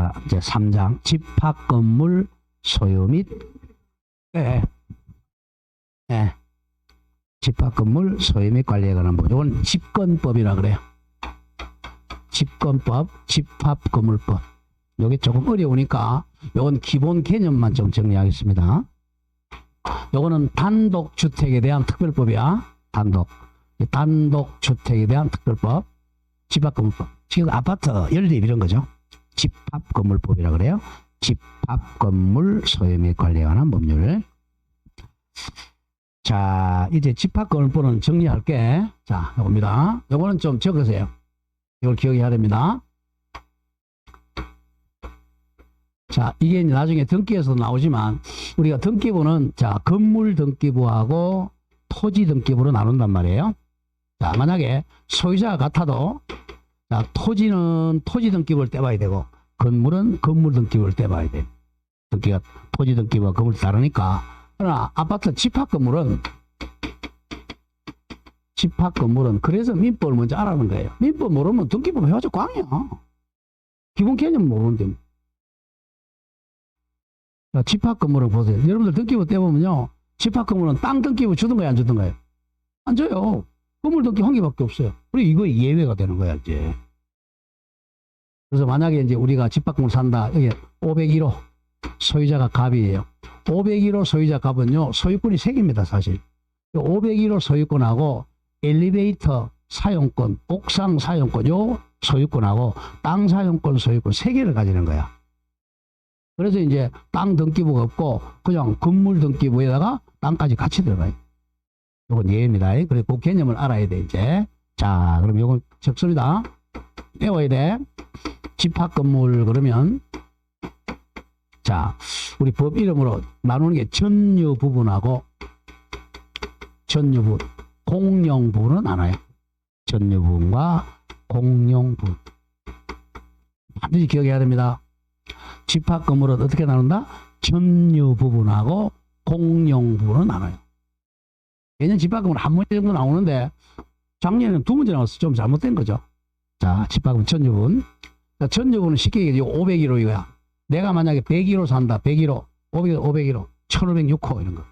자, 이제 3장 집합 건물 소유 및 집합 건물 소유 및 관리에 관한 법. 이건 집건법이라 그래요. 집건법, 집합 건물법. 요게 조금 어려우니까 요건 기본 개념만 좀 정리하겠습니다. 요거는 단독주택에 대한 특별법이야. 단독주택에 대한 특별법, 집합건물법. 지금 아파트 연립 이런 거죠. 집합건물법이라 그래요. 집합건물 소유 및 관리에 관한 법률. 자, 이제 집합건물법은 정리할게. 자, 요겁니다. 요거는 좀 적으세요. 이걸 기억해야 됩니다. 자, 이게 나중에 등기에서 나오지만 우리가 등기부는 자, 건물 등기부하고 토지 등기부로 나눈단 말이에요. 자, 만약에 소유자가 같아도 자, 토지는 토지 등기부를 떼봐야 되고 건물은 건물 등기부를 떼봐야 돼. 등기가 토지 등기부와 건물이 다르니까. 그러나 아파트 집합 건물은 그래서 민법을 먼저 알아는 거예요. 민법 모르면 등기부 해가지고 꽝이야. 기본 개념 모르는데. 자, 집합 건물을 보세요. 여러분들 등기부 떼보면요. 집합 건물은 땅 등기부 주던가요, 안 주던가요? 안 줘요. 건물 등기 한 개밖에 없어요. 그리고 이거 예외가 되는 거야, 이제. 그래서 만약에 이제 우리가 집합 건물 산다. 여기 501호 소유자가 갑이에요. 501호 소유자 갑은요, 소유권이 3개입니다, 사실. 501호 소유권하고 엘리베이터 사용권, 옥상 사용권, 요 소유권하고 땅 사용권, 소유권 3개를 가지는 거야. 그래서 이제 땅 등기부가 없고 그냥 건물 등기부에다가 땅까지 같이 들어가요. 이건 예입니다. 그래서 그 개념을 알아야 돼, 이제. 자, 그럼 이건 적습니다. 외워야 돼. 집합 건물 그러면 자, 우리 법 이름으로 나누는 게 전유 부분하고 전유 부분, 공용 부분은 안 와요. 전유 부분과 공용 부분. 반드시 기억해야 됩니다. 집합 건물은 어떻게 나눈다? 전유 부분하고 공용 부분은 나눠요. 매년 집합 건물 한 문제 정도 나오는데 작년에는 2문제 나왔어. 좀 잘못된 거죠. 자, 집합 건물 전유 부분. 자, 전유 부분은 쉽게 얘기해 501호 이거야. 내가 만약에 101호 산다. 101호, 501호, 1506호 이런 거.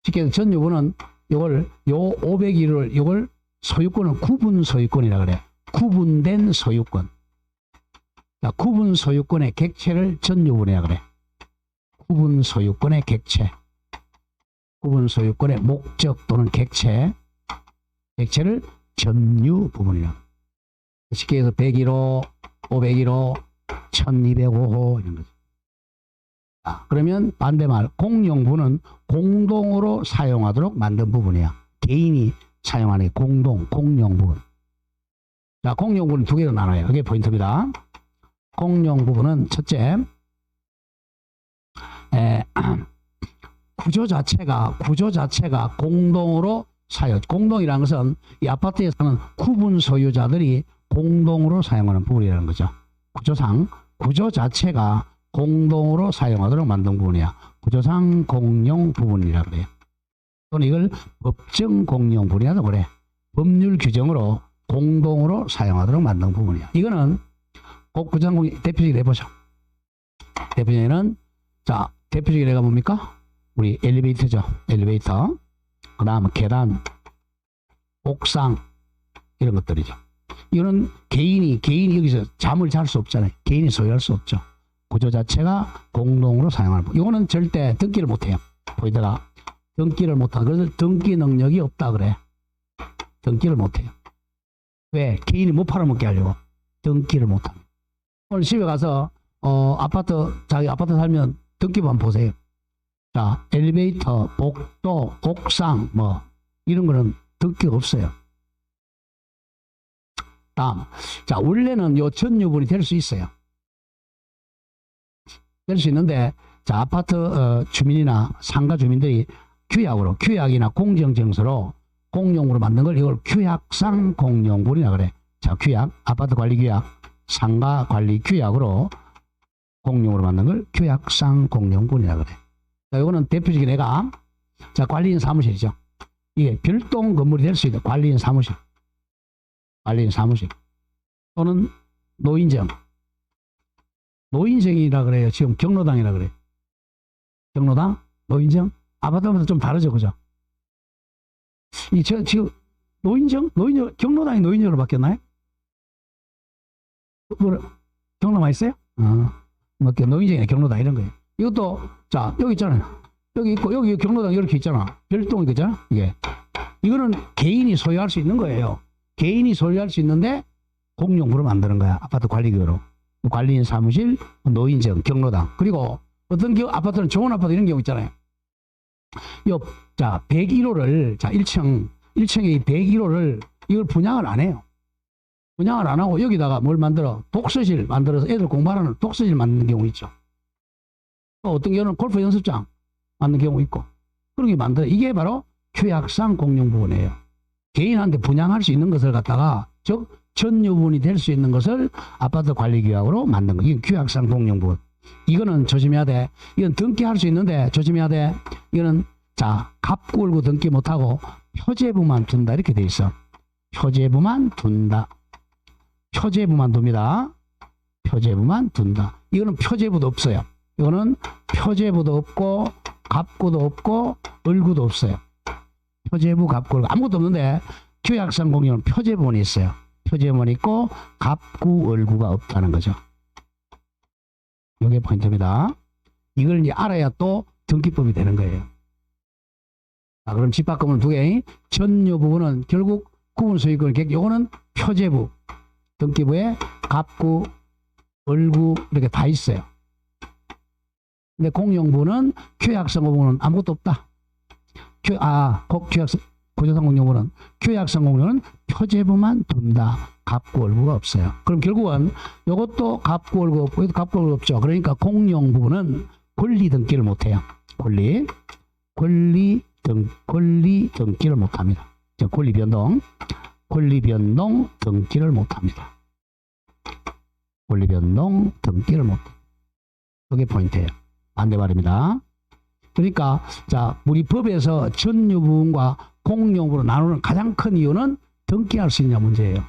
쉽게 해서 전유 부분은 요걸 요 501호를 요걸 소유권은 구분 소유권이라 그래. 구분된 소유권. 자, 구분 소유권의 객체를 전유분이라 그래. 구분 소유권의 객체. 구분 소유권의 목적 또는 객체를 전유 부분이라. 쉽게 해서 101호, 501호, 1205호 이런 거죠. 자, 그러면 반대말 공용부는 공동으로 사용하도록 만든 부분이야. 개인이 사용하는 공용 부분. 자, 공용 부분은 2개로 나눠요. 그게 포인트입니다. 공용 부분은 첫째, 구조 자체가 공동으로 사용. 공동이라는 것은 이 아파트에 사는 구분 소유자들이 공동으로 사용하는 부분이라는 거죠. 구조 자체가 공동으로 사용하도록 만든 부분이야. 구조상 공용 부분이라 그래요. 또는 이걸 법정 공용 부분이라고 그래. 법률 규정으로 공동으로 사용하도록 만든 부분이야. 이거는 구조상 대표적인 해보죠. 대표적인 자, 대표적인 애가 뭡니까? 우리 엘리베이터죠. 엘리베이터. 그 다음에 계단, 옥상 이런 것들이죠. 이거는 개인이 여기서 잠을 잘 수 없잖아요. 개인이 소유할 수 없죠. 구조 자체가 공동으로 사용하는 거. 이거는 절대 등기를 못해요. 보이다가 등기를 못하고 그래서 등기 능력이 없다 그래. 등기를 못해요. 왜? 개인이 못 팔아먹게 하려고 등기를 못합니다. 오늘 집에 가서 자기 아파트 살면 등기부 한번 보세요. 자, 엘리베이터, 복도, 옥상 뭐 이런 거는 등기가 없어요. 다음, 자, 원래는 요 전유분이 될 수 있어요. 될 수 있는데, 자, 아파트 주민이나 상가 주민들이 규약이나 공정증서로 공용으로 만든 걸 이걸 규약상 공용분이라 그래. 자, 규약, 아파트 관리 규약, 상가 관리 규약으로 공용으로 만든 걸 규약상 공용분이라 그래. 자, 이거는 대표적인 애가, 자, 관리인 사무실이죠. 이게 별동 건물이 될 수 있다. 관리인 사무실 또는 노인정, 노인정이라 그래요. 지금 경로당이라 그래요. 경로당? 노인정? 아파트마다 좀 다르죠, 그죠? 지금 노인정? 경로당이 노인정으로 바뀌었나요? 경로당 있어요? 뭐 노인정이나 경로당 이런 거예요. 이것도 자 여기 있잖아요. 여기 있고 여기 경로당 이렇게 있잖아. 별동이 그잖아. 이거는 개인이 소유할 수 있는 거예요. 개인이 소유할 수 있는데 공용으로 만드는 거야. 아파트 관리기구로. 관리인 사무실, 노인정, 경로당. 그리고 어떤 아파트는 좋은 아파트 이런 경우 있잖아요. 자 101호를 자 1층에 101호를 이걸 분양을 안 해요. 분양을 안 하고 여기다가 뭘 만들어? 독서실 만들어서 애들 공부하는 독서실 만드는 경우 있죠. 또 어떤 경우는 골프 연습장 만드는 경우 있고 그런 게 만들어. 이게 바로 규약상 공용부분이에요. 개인한테 분양할 수 있는 것을 갖다가 즉 전유분이 될 수 있는 것을 아파트 관리규약으로 만든 거. 이게 규약상 공용부분. 이거는 조심해야 돼. 이건 등기할 수 있는데 조심해야 돼. 이거는 자 갑구을구 등기 못하고 표제부만 둔다 이렇게 돼 있어. 표제부만 둔다. 표제부만 둡니다. 표제부만 둔다. 이거는 표제부도 없어요. 이거는 표제부도 없고 갑구도 없고 을구도 없어요. 표제부, 갑구, 을구 아무것도 없는데 규약상 공용은 표제부만이 있어요. 표제부만 있고 갑구, 을구가 없다는 거죠. 이게 포인트입니다. 이걸 이제 알아야 또 등기법이 되는 거예요. 자, 그럼 집합금은 두 개. 전유 부분은 결국 구분소유권 객. 요거는 표제부. 등기부에 갑구, 을구 이렇게 다 있어요. 근데 공용부는 규약상 공용은 아무것도 없다. 구조상 공용부는 규약상 공용은 표제부만 둔다. 갑구, 을구가 없어요. 그럼 결국은 이것도 갑구, 을구 없고 이것도 갑구, 을구 없죠. 그러니까 공용부는 권리 등기를 못해요. 권리 등기를 못합니다. 권리 변동 등기를 못합니다. 권리 변동 등기를 못합니다. 그게 포인트예요. 반대 말입니다. 그러니까 자 우리 법에서 전유부분과 공용부로 나누는 가장 큰 이유는 등기할 수 있냐 문제예요.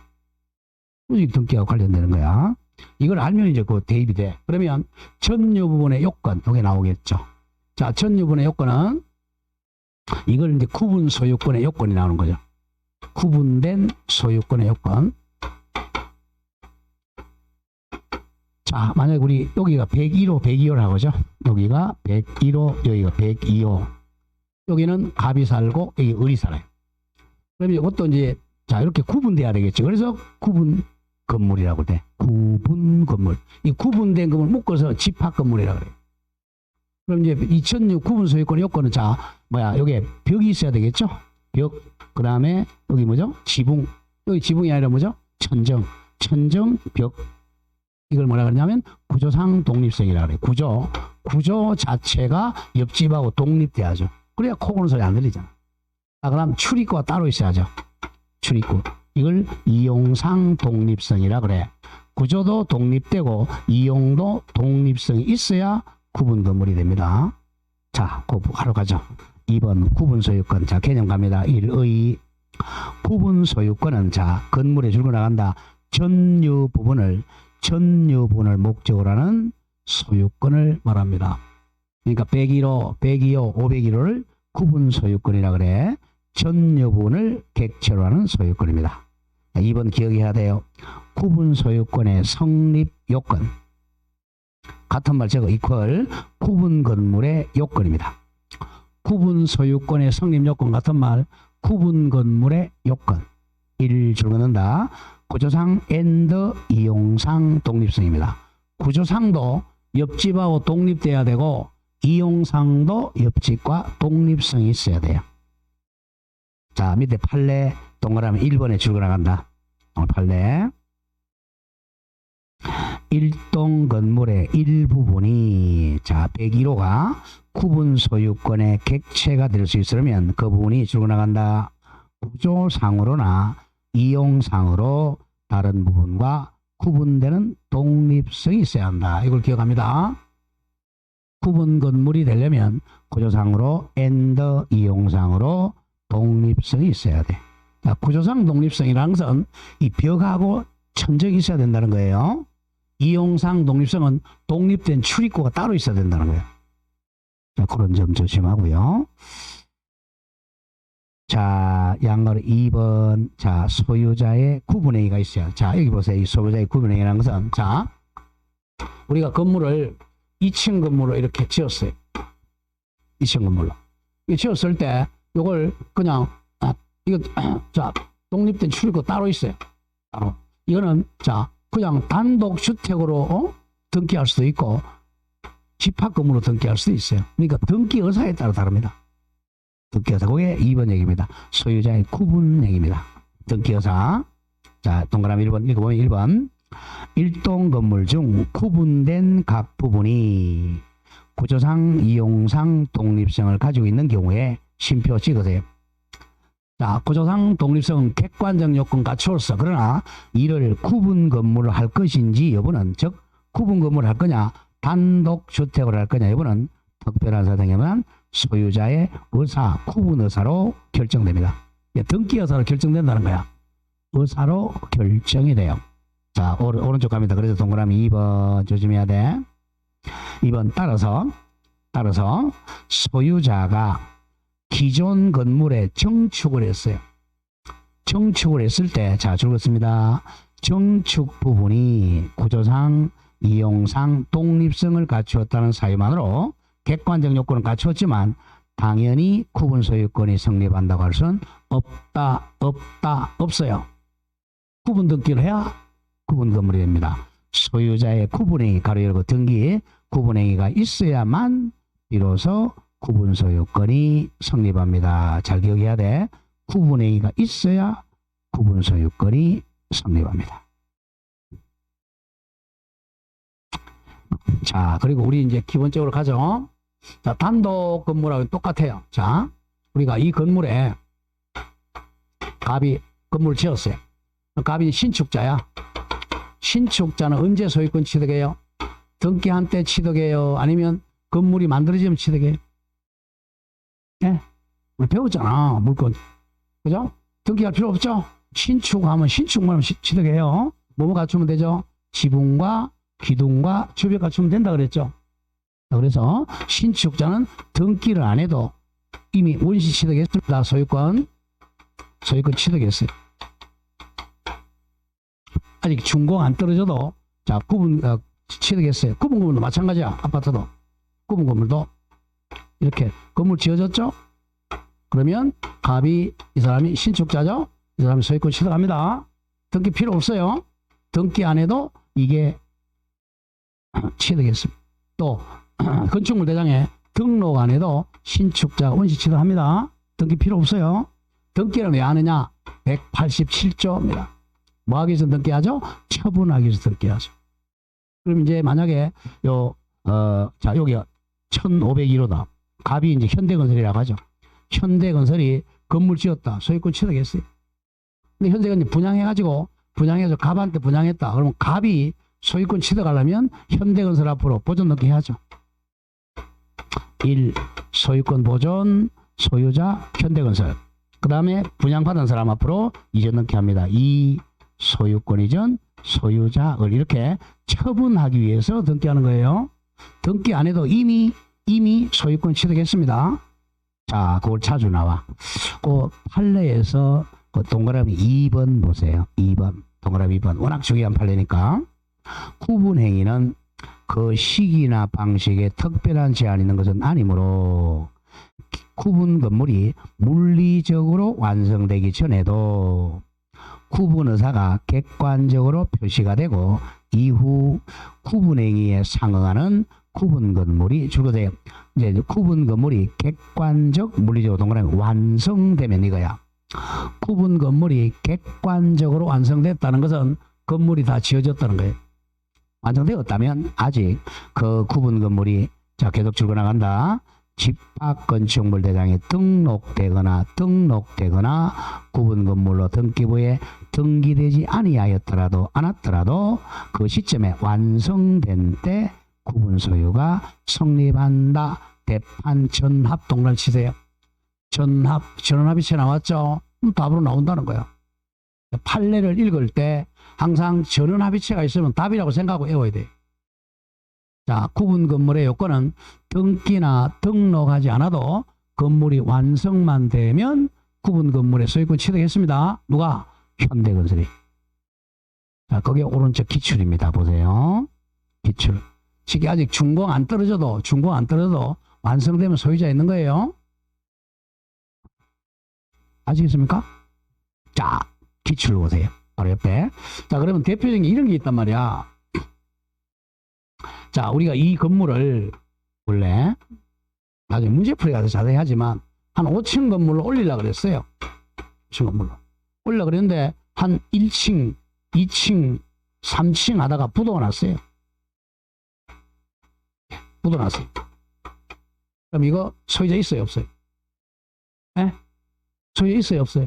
수직 등기와 관련되는 거야. 이걸 알면 이제 그 대입이 돼. 그러면 전유부분의 요건 이게 나오겠죠. 자 전유부분의 요건은 이걸 이제 구분 소유권의 요건이 나오는 거죠. 구분된 소유권의 요건. 자, 만약에 우리 여기가 101호, 102호라고 하죠. 여기가 101호, 여기가 102호. 여기는 갑이 살고 여기 을이 살아요. 그럼 이것도 이제 자 이렇게 구분돼야 되겠죠. 그래서 구분 건물이라고 돼. 구분 건물. 이 구분된 건물 묶어서 집합 건물이라고 그래요. 그럼 이제 2006 구분 소유권 요건은 자 여기에 벽이 있어야 되겠죠. 벽. 그 다음에 여기 뭐죠? 지붕. 여기 지붕이 아니라 뭐죠? 천정, 벽. 이걸 뭐라 그러냐면 구조상 독립성이라고 그래요. 구조 자체가 옆집하고 독립돼야죠. 그래야 코 고는 소리 안 들리잖아. 그럼 출입구가 따로 있어야죠. 출입구. 이걸 이용상 독립성이라 그래. 구조도 독립되고 이용도 독립성이 있어야 구분 건물이 됩니다. 자, 하러 가죠. 2번 구분 소유권. 자, 개념 갑니다. 1의 구분 소유권은 자, 건물에 줄고 나간다. 전유 부분을 목적으로 하는 소유권을 말합니다. 그러니까 101호, 102호, 501호를 구분 소유권이라 그래. 전유 부분을 객체로 하는 소유권입니다. 2번 기억해야 돼요. 구분 소유권의 성립 요건. 같은 말 적어 이퀄 구분 건물의 요건입니다. 구분 소유권의 성립 요건 같은 말 구분 건물의 요건. 1 줄 긋는다. 구조상 앤드 이용상 독립성입니다. 구조상도 옆집하고 독립돼야 되고 이용상도 옆집과 독립성이 있어야 돼요. 자, 밑에 판례 동그라미 1번에 줄고 나간다. 판례. 일동 건물의 일부분이 자 101호가 구분 소유권의 객체가 될 수 있으면 그 부분이 줄고 나간다. 구조상으로나 이용상으로 다른 부분과 구분되는 독립성이 있어야 한다. 이걸 기억합니다. 구분 건물이 되려면 구조상으로 앤더 이용상으로 독립성이 있어야 돼. 자, 구조상 독립성이라는 것은 이 벽하고 천정이 있어야 된다는 거예요. 이용상 독립성은 독립된 출입구가 따로 있어야 된다는 거예요. 자, 그런 점 조심하고요. 자, 양가로 2번. 자, 소유자의 구분행위가 있어요. 자, 여기 보세요. 이 소유자의 구분행위라는 것은, 자, 우리가 건물을 2층 건물로 이렇게 지었어요. 2층 건물로. 이 지었을 때, 요걸 그냥, 이거, 자, 독립된 출입구 따로 있어요. 따로. 이거는, 자, 그냥 단독 주택으로, 등기할 수도 있고, 집합 건물로 등기할 수도 있어요. 그러니까 등기 의사에 따라 다릅니다. 등기 의사. 그게 2번 얘기입니다. 소유자의 구분 얘기입니다. 등기 의사. 자, 동그라미 1번 읽어보면 1번. 일동 건물 중 구분된 각 부분이 구조상, 이용상, 독립성을 가지고 있는 경우에 심표 찍으세요. 자, 구조상 독립성은 객관적 요건 갖추었어. 그러나 이를 구분 건물을 할 것인지 여부는, 즉 구분 건물을 할 거냐, 단독 주택으로 할 거냐 여부는 특별한 사정이면 소유자의 의사, 구분 의사로 결정됩니다. 등기 의사로 결정된다는 거야. 의사로 결정이 돼요. 자, 오른쪽 갑니다. 그래서 동그라미 2번 조심해야 돼. 2번 따라서 소유자가 기존 건물에 정축을 했어요. 정축을 했을 때, 자, 적었습니다. 정축 부분이 구조상, 이용상, 독립성을 갖추었다는 사유만으로 객관적 요건을 갖추었지만 당연히 구분 소유권이 성립한다고 할 수는 없어요. 구분 등기를 해야 구분 건물이 됩니다. 소유자의 구분행위, 가로 열고 등기, 구분행위가 있어야만 비로소 구분 소유권이 성립합니다. 잘 기억해야 돼. 구분행위가 있어야 구분 소유권이 성립합니다. 자, 그리고 우리 이제 기본적으로 가죠. 자, 단독 건물하고 똑같아요. 자, 우리가 이 건물에 갑이 건물을 지었어요. 갑이 신축자야. 신축자는 언제 소유권 취득해요? 등기한 때 취득해요? 아니면 건물이 만들어지면 취득해요? 예? 우리 배웠잖아, 물건. 그죠? 등기할 필요 없죠? 신축하면 신축만 취득해요. 뭐뭐 갖추면 되죠? 지붕과 기둥과 주벽 갖추면 된다 그랬죠? 그래서 신축자는 등기를 안 해도 이미 원시 취득했습니다. 소유권 취득했어요. 아직 준공 안 떨어져도, 자, 구분, 취득했어요. 구분 건물도 마찬가지야. 아파트도. 구분 건물도 이렇게 건물 지어졌죠? 그러면 갑이, 이 사람이 신축자죠? 이 사람이 소유권 취득합니다. 등기 필요 없어요. 등기 안 해도 이게 취득했습니다. 또 건축물 대장에 등록 안 해도 신축자 원시 취득합니다. 등기 필요 없어요. 등기를 왜 안 하냐? 187조입니다. 뭐 하기 위해서 등기하죠? 처분하기 위해서 등기하죠. 그럼 이제 만약에 자, 여기가 1501호다. 갑이 이제 현대건설이라고 하죠. 현대건설이 건물 지었다. 소유권 취득했어요. 근데 현대건설이 분양해서 갑한테 분양했다. 그러면 갑이 소유권 취득하려면 현대건설 앞으로 보존 등기 해야죠. 1. 소유권 보존, 소유자 현대건설. 그 다음에 분양받은 사람 앞으로 이전 등기 합니다. 2. 소유권 이전, 소유자을 이렇게 처분하기 위해서 등기하는 거예요. 등기 안 해도 이미 소유권 취득했습니다. 자, 그걸 자주 나와. 그 판례에서 그 동그라미 2번 보세요. 2번. 동그라미 2번. 워낙 중요한 판례니까. 구분행위는 그 시기나 방식에 특별한 제한이 있는 것은 아니므로 구분 건물이 물리적으로 완성되기 전에도 구분 의사가 객관적으로 표시가 되고 이후 구분행위에 상응하는 구분 건물이 줄거돼요. 이제 구분 건물이 객관적 물리적으로 동그라미 완성되면 이거야. 구분 건물이 객관적으로 완성됐다는 것은 건물이 다 지어졌다는 거예요. 완성되었다면 아직 그 구분 건물이, 자, 계속 줄고 나간다. 집합건축물 대장에 등록되거나 구분 건물로 등기부에 등기되지 않았더라도 그 시점에 완성된 때 구분 소유가 성립한다. 대판 전합 동그라미 치세요. 전합이 쳐 나왔죠? 답으로 나온다는 거예요. 판례를 읽을 때 항상 전원합의체가 있으면 답이라고 생각하고 외워야 돼. 자, 구분 건물의 요건은 등기나 등록하지 않아도 건물이 완성만 되면 구분 건물의 소유권 취득했습니다. 누가? 현대건설이. 자, 거기에 오른쪽 기출입니다. 보세요. 기출. 지금 아직 준공 안 떨어져도 완성되면 소유자 있는 거예요. 아시겠습니까? 자, 기출 보세요. 바로 옆에. 자, 그러면 대표적인 이런 게 있단 말이야. 자, 우리가 이 건물을 원래 나중에 문제풀이 가서 자세히 하지만 한 5층 건물로 올리려고 그랬어요. 5층 건물로. 올리려고 그랬는데 한 1층, 2층, 3층 하다가 부도가 났어요. 부도가 났어요. 그럼 이거 소유자 있어요, 없어요? 예? 소유자 있어요, 없어요?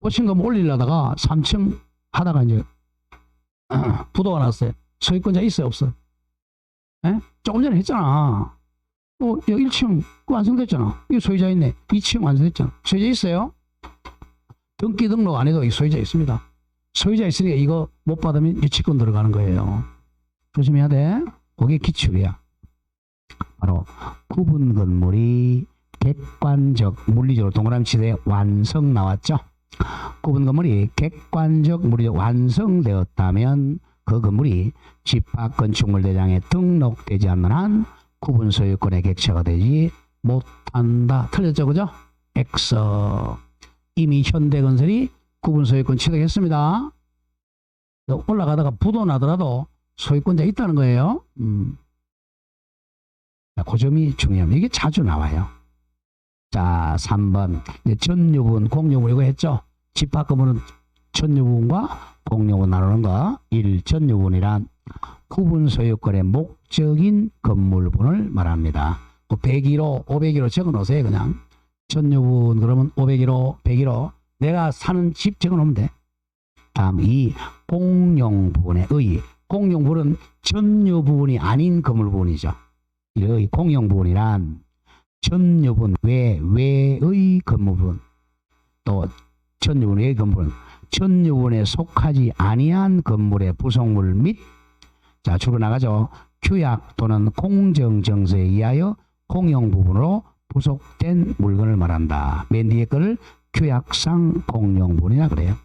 5층 건물 올리려다가 3층 하다가 이제 부도가 났어요. 소유권자 있어요, 없어요? 예? 조금 전에 했잖아. 여기 1층 완성됐잖아. 이거 소유자 있네. 2층 완성됐잖아. 소유자 있어요? 등기 등록 안 해도 이 소유자 있습니다. 소유자 있으니까 이거 못 받으면 유치권 들어가는 거예요. 조심해야 돼. 그게 기출이야. 바로 구분 건물이 객관적 물리적으로 동그라미 치되 완성 나왔죠. 구분 건물이 객관적 물리적 완성되었다면 그 건물이 집합건축물대장에 등록되지 않는 한 구분 소유권의 객체가 되지 못한다. 틀렸죠, 그죠? X. 이미 현대건설이 구분 소유권 취득했습니다. 올라가다가 부도 나더라도 소유권자 있다는 거예요. 그 점이 중요합니다. 이게 자주 나와요. 자, 3번. 전유분, 공유분 이거 했죠? 집합건물은 전유분과 공유분 나누는 거. 1. 전유분이란 구분 소유권의 목적인 건물분을 말합니다. 101호, 501호 적어 놓으세요, 그냥. 전유분 그러면 501호, 101호. 내가 사는 집 적어 놓으면 돼. 다음 2. 공용부분의 의. 공용부분은 전유부분이 아닌 건물부분이죠. 의 공용부분이란 전유분 외의 건물부분. 또 전유분 외의 건물은 전유분에 속하지 아니한 건물의 부속물 및 자, 주로 나가죠. 규약 또는 공정정서에 의하여 공용부분으로 부속된 물건을 말한다. 맨 뒤에 거를 규약상 공용부분이라 그래요.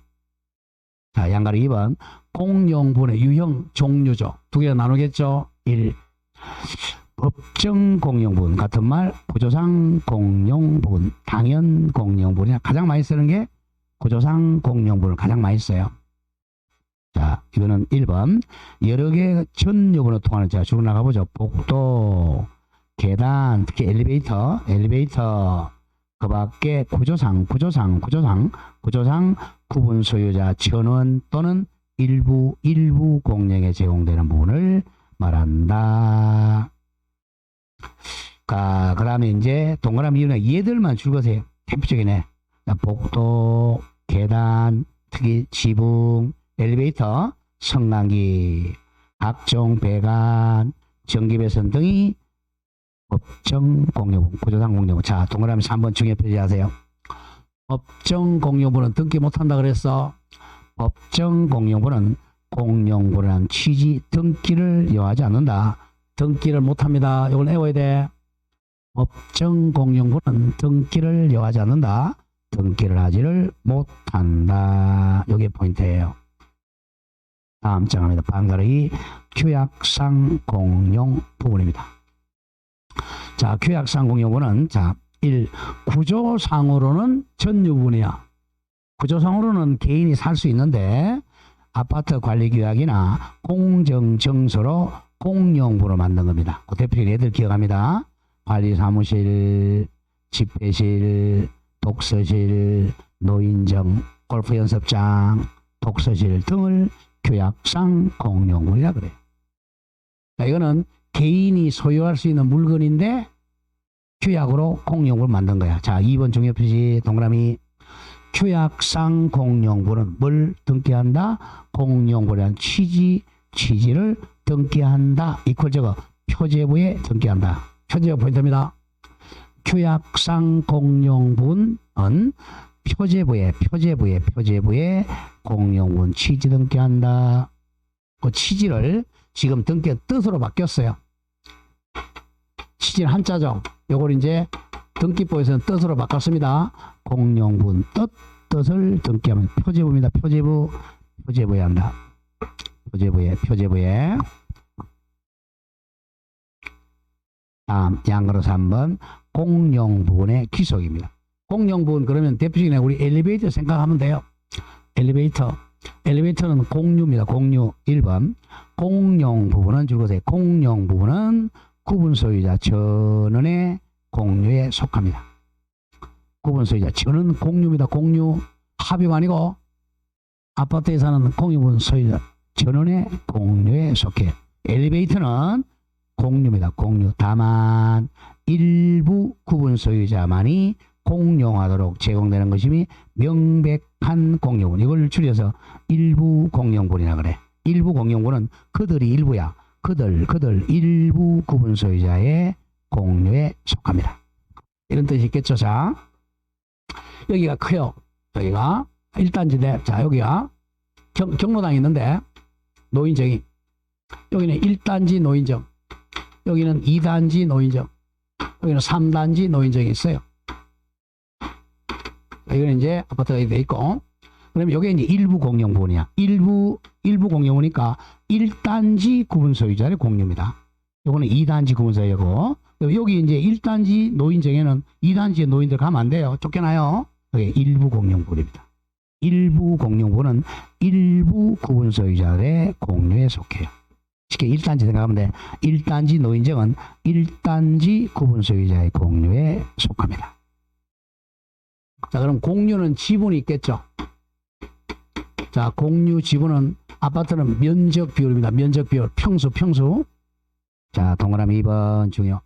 자, 양가리 2번. 공용부분의 유형, 종류죠. 두 개가 나누겠죠. 1. 법정 공용부분. 같은 말, 구조상 공용부분, 당연 공용부분이야. 가장 많이 쓰는 게 구조상 공용부분을 가장 많이 써요. 자, 이거는 1번. 여러 개의 전유분으로 통하는 자, 주로 나가보죠. 복도, 계단, 특히 엘리베이터, 그 밖에 구조상 구분 소유자 전원 또는 일부 공용에 제공되는 부분을 말한다. 그 다음에 이제 동그라미 이유는 얘들만 줄거세요. 대표적이네. 복도, 계단, 특히 지붕, 엘리베이터, 성난기, 각종 배관, 전기배선 등이 법정 공용분, 구조상 공용분. 자, 동그라미 3번 중요 표시하세요. 법정 공용분은 등기 못한다 그랬어. 법정 공용분은 공용분이라는 취지, 등기를 요하지 않는다. 등기를 못합니다. 이걸 외워야 돼. 법정 공용분은 등기를 요하지 않는다. 등기를 하지를 못한다. 이게 포인트예요. 다음 장입니다. 방가르기 규약상 공용 부분입니다. 자, 규약상 공용부는 자, 1. 구조상으로는 전유분이야. 구조상으로는 개인이 살 수 있는데 아파트 관리규약이나 공정정서로 공용부로 만든 겁니다. 그 대표적인 애들 기억합니다. 관리사무실, 집회실, 독서실, 노인정, 골프연습장, 독서실 등을 규약상 공용물이라 그래요. 자, 이거는 개인이 소유할 수 있는 물건인데 규약으로 공용물을 만든 거야. 자, 2번 중요 표시 동그라미. 규약상 공용물은 뭘 등기한다? 공용물이란 취지를 등기한다. 이퀄 적어 표제부에 등기한다. 표제부 포인트입니다. 규약상 공용분은 표제부에 공용분 취지 등기한다. 그 취지를 지금 등기 뜻으로 바뀌었어요. 취지는 한자죠. 요걸 이제 등기법에서는 뜻으로 바꿨습니다. 공용분 뜻을 등기하면 표제부입니다. 표제부에 한다. 표제부에. 다음 양으로 3번 공용부분의 귀속입니다. 공용부분 그러면 대표적인 우리 엘리베이터 생각하면 돼요. 엘리베이터는 공유입니다. 공유 1번. 공용부분은 줄거세요. 공용부분은 구분 소유자 전원의 공유에 속합니다. 구분 소유자 전원 공유입니다. 공유 합의가 아니고 아파트에 사는 공유분 소유자 전원의 공유에 속해. 엘리베이터는 공유입니다. 공유. 다만 일부 구분 소유자만이 공용하도록 제공되는 것이니 명백한 공용분. 이걸 줄여서 일부 공용분이라 그래. 일부 공용분은 그들이 일부야. 그들 일부 구분 소유자의 공유에 속합니다. 이런 뜻이 있겠죠. 자, 여기가 커요. 여기가 1단지인데, 자, 여기가 경로당이 있는데 노인정이, 여기는 1단지 노인정, 여기는 2단지 노인정, 여기는 3단지 노인정이 있어요. 이거는 이제 아파트가 돼 있고, 그러면 여기 이제 일부 공용분이야. 일부 공용분이니까 1단지 구분 소유자의 공유입니다. 요거는 2단지 구분 소유자고, 여기 이제 1단지 노인정에는 2단지의 노인들 가면 안 돼요. 쫓겨나요. 여기 일부 공용분입니다. 일부 공용분은 일부 구분 소유자의 공유에 속해요. 쉽게 1단지 생각하면 돼. 1단지 노인정은 1단지 구분 소유자의 공유에 속합니다. 자, 그럼 공유는 지분이 있겠죠. 자, 공유 지분은 아파트는 면적 비율입니다. 면적 비율. 평수. 자, 동그라미 2번 중요.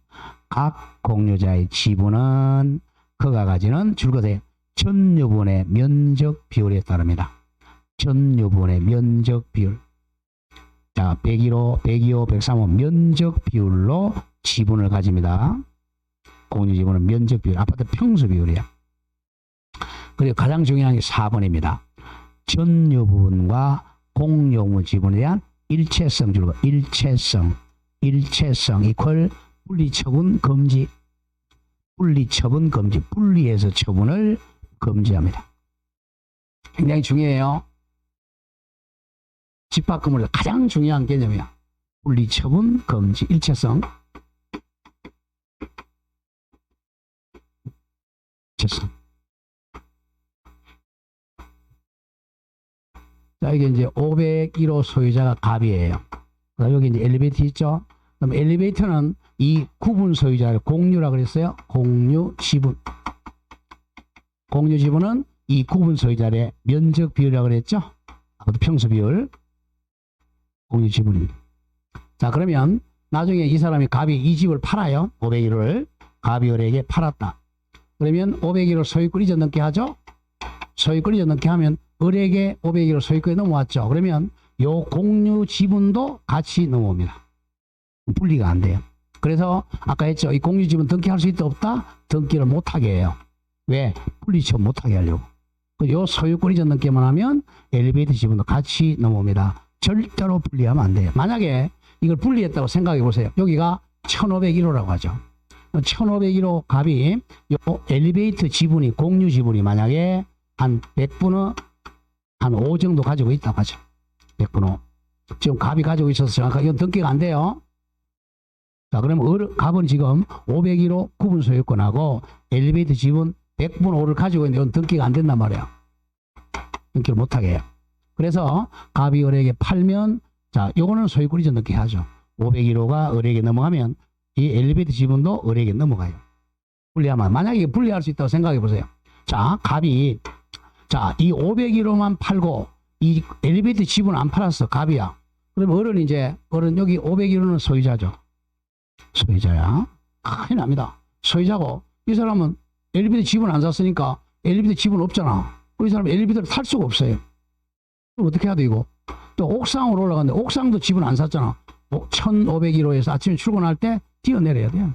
각 공유자의 지분은 그가 가지는 줄거세요. 전유분의 면적 비율에 따릅니다. 전유분의 면적 비율. 자, 101호, 103호 면적 비율로 지분을 가집니다. 공유 지분은 면적 비율. 아파트 평수 비율이야. 그리고 가장 중요한 게 4번입니다. 전유분과 공용분 지분에 대한 일체성 줄거. 일체성 이퀄 분리처분 금지. 분리처분 금지. 분리해서 처분을 금지합니다. 굉장히 중요해요. 집합건물에서 가장 중요한 개념이야. 분리처분 금지. 일체성. 자, 이게 이제 501호 소유자가 갑이에요. 여기 이제 엘리베이터 있죠? 그럼 엘리베이터는 이 구분 소유자를 공유라 그랬어요. 공유 지분. 공유 지분은 이 구분 소유자의 면적 비율이라고 그랬죠? 그것도 평수 비율. 공유 지분입니다. 자, 그러면 나중에 이 사람이 갑이 이 집을 팔아요. 501호를 갑이 을에게 팔았다. 그러면 501호 소유권 이전 넘게 하죠? 소유권 이전 넘게 하면 을에게 501호 소유권이 넘어왔죠. 그러면 요 공유 지분도 같이 넘어옵니다. 분리가 안 돼요. 그래서 아까 했죠. 이 공유 지분 등기할 수 있다 없다? 등기를 못하게 해요. 왜? 분리처분 못하게 하려고. 요 소유권 이전 넘게만 하면 엘리베이터 지분도 같이 넘어옵니다. 절대로 분리하면 안 돼요. 만약에 이걸 분리했다고 생각해 보세요. 여기가 1501호라고 하죠. 1501호 값이 요 엘리베이터 지분이 공유 지분이 만약에 한 100분의 한 5 정도 가지고 있다고 하죠. 100분의 5. 지금 갑이 가지고 있어서 정확하게 이건 등기가 안 돼요. 자, 그러면 갑은 지금 501호 구분 소유권하고 엘리베이터 지분 100분의 5를 가지고 있는데 이건 등기가 안 된단 말이에요. 등기를 못하게 해요. 그래서 갑이 을에게 팔면, 자, 요거는 소유권 이전 등기 하죠. 501호가 을에게 넘어가면 이 엘리베이터 지분도 을에게 넘어가요. 분리하면, 만약에 분리할 수 있다고 생각해 보세요. 자, 갑이, 자, 이 501호만 팔고 이 엘리베이터 지분 안 팔았어. 갑이야. 그러면 을은 여기 501호는 소유자죠. 소유자야. 큰일 납니다. 소유자고, 이 사람은 엘리베이터 지분 안 샀으니까 엘리베이터 지분 없잖아. 이 사람은 엘리베이터를 탈 수가 없어요. 그럼 어떻게 해야 돼, 이거? 또 옥상으로 올라갔는데 옥상도 지분 안 샀잖아. 1501호에서 아침에 출근할 때 뛰어내려야 돼.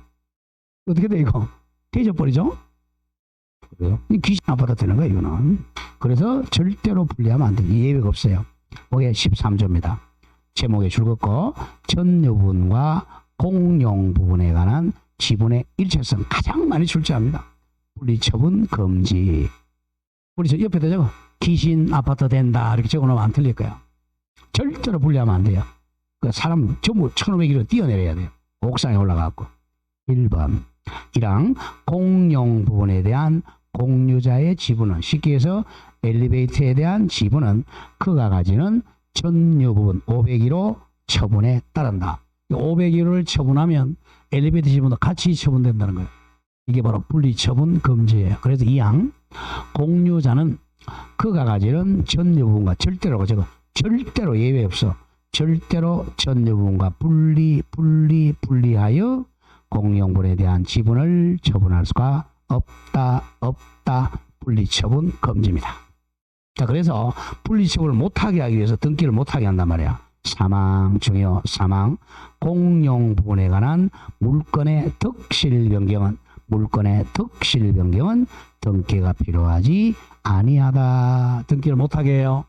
어떻게 돼, 이거? 뒤져버리죠? 그래요? 귀신 아파트 되는 거예요, 이거는. 그래서 절대로 분리하면 안 돼요. 예외가 없어요. 그게 13조입니다. 제목에 줄 긋고 전유분과 공용 부분에 관한 지분의 일체성 가장 많이 출제합니다. 분리처분 금지. 분리처분 옆에다 적어. 귀신 아파트 된다. 이렇게 적어놓으면 안 틀릴 거야. 절대로 분리하면 안 돼요. 그 사람 전부 1500km 뛰어내려야 돼요. 옥상에 올라가고. 1번. 1항 공용 부분에 대한 공유자의 지분은 쉽게 해서 엘리베이터에 대한 지분은 그가 가지는 전유 부분 501호 처분에 따른다. 501호를 처분하면 엘리베이터 지분도 같이 처분된다는 거예요. 이게 바로 분리처분 금지예요. 그래서 2항 공유자는 그가 가지는 전유 부분과 절대로 절대로 예외 없어. 절대로 전유 부분과 분리하여 공용분에 대한 지분을 처분할 수가 없다. 분리처분 금지입니다. 자, 그래서 분리처분을 못하게 하기 위해서 등기를 못하게 한단 말이야. 중요 사망 공용 부분에 관한 물건의 득실 변경은 등기가 필요하지 아니하다. 등기를 못하게 해요.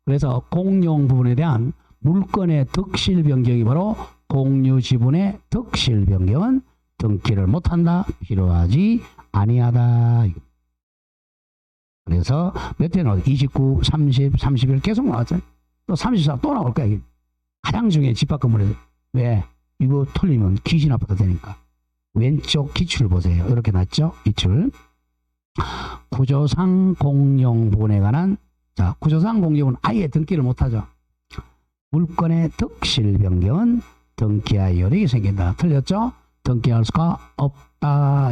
그래서 공용 부분에 대한 물건의 득실 변경이 바로 공유 지분의 득실 변경은 등기를 못한다. 필요하지 아니하다. 그래서 몇 회 나왔죠? 29, 30, 31 계속 나왔잖아요. 또 34 또 나올 거야. 가장 중요해. 집합 건물에서. 왜? 이거 틀리면 귀신 아파트 되니까. 왼쪽 기출 보세요. 이렇게 났죠? 기출. 구조상 공용 부분에 관한 자, 구조상 공용은 아예 등기를 못하죠. 물건의 득실 변경은 등기할 여력이 생긴다. 틀렸죠? 등기할 수가 없다.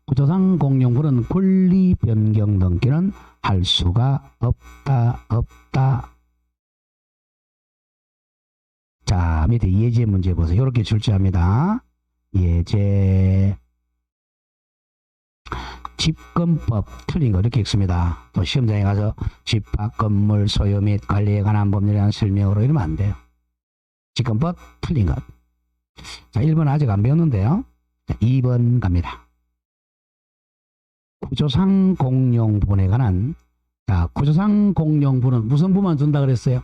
구조상 공용부는 권리 변경 등기는 할 수가 없다. 자, 밑에 예제 문제 보세요. 이렇게 출제합니다. 예제. 집권법 틀린 거 이렇게 읽습니다. 또 시험장에 가서 집합 건물 소유 및 관리에 관한 법률에 대한 설명으로 이러면 안 돼요. 집권법 틀린 것. 자, 1번 아직 안 배웠는데요. 자, 2번 갑니다. 구조상 공용분에 관한 구조상 공용분은 무슨 부만 준다 그랬어요?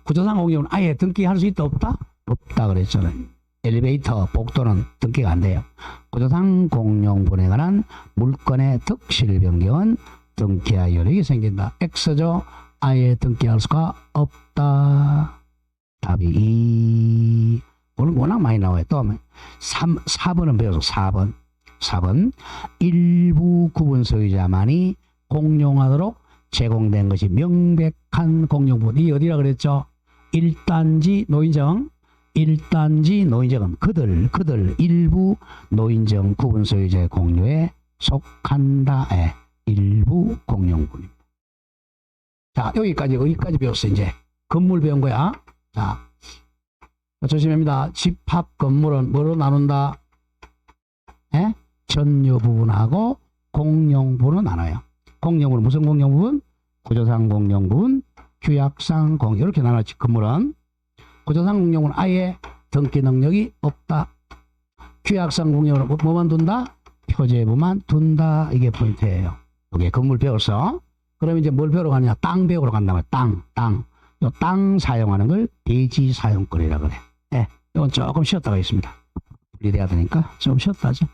구조상 공용은 아예 등기할 수 있다 없다? 없다 그랬잖아요. 엘리베이터, 복도는 등기가 안 돼요. 구조상 공용분에 관한 물건의 득실 변경은 등기할 여력이 생긴다. X죠. 아예 등기할 수가 없다. 답이 2. 오늘 워낙 많이 나와요. 또 4번은 배워서 4번. 일부 구분 소유자만이 공용하도록 제공된 것이 명백한 공용분. 이 어디라 그랬죠? 1단지 노인정은 그들 일부 노인정 구분 소유자의 공유에 속한다. 일부 공용분입니다. 자, 여기까지 배웠어요. 이제 건물 배운 거야. 자, 조심합니다. 집합 건물은 뭐로 나눈다? 전유 부분하고 공용 부분은 나눠요. 공용부는 무슨 공용 부분? 구조상 공용 부분, 규약상 공용 이렇게 나눠지. 건물은 구조상 공용은 아예 등기 능력이 없다. 규약상 공용은 뭐만 둔다? 표제부만 둔다. 이게 포인트예요. 이게 건물 배웠어. 그럼 이제 뭘 배우러 가냐? 땅 배우러 간단 말이야. 땅 사용하는 걸 대지 사용권이라 그래. 이건 조금 쉬었다가 있습니다. 분리돼야 되니까 좀 쉬었다 하죠.